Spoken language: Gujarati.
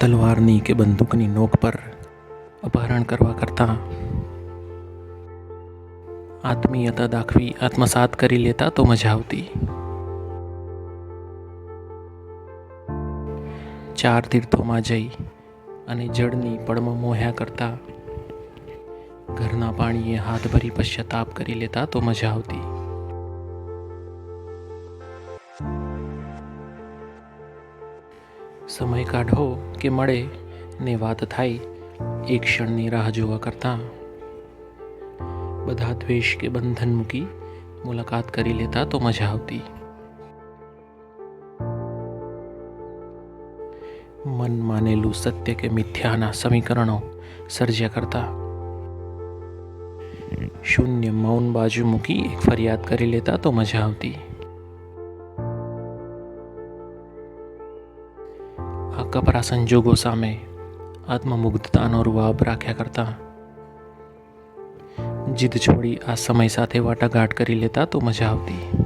તલવારની કે બંદૂકની નોક પર અપહરણ કરવા કરતાં આત્મીયતા દાખવી આત્મસાત કરી લેતા તો મજા આવતી. 4 તીર્થોમાં જઈ અને જળની પળમાં મોહ્યા કરતા ઘરના પાણીએ હાથ ભરી પશ્ચાતાપ કરી લેતા તો મજા આવતી. સમય કાઢો કે મળે ને વાત થાય એક ક્ષણની રાહ જોવા કરતા બધા દ્વેષ કે બંધન મૂકી મુલાકાત કરી લેતા તો મજા આવતી. મન માનેલું સત્ય કે મિથ્યાના સમીકરણો સર્જ્યા કરતા શૂન્ય મૌન બાજુ મૂકી એક ફરિયાદ કરી લેતા તો મજા આવતી. આ કપરા સંજોગો સામે આત્મમુગ્ધતાનો રૂવાબ રાખ્યા કરતા જીદ છોડી આ સમય સાથે વાટાઘાટ કરી લેતા તો મજા આવતી.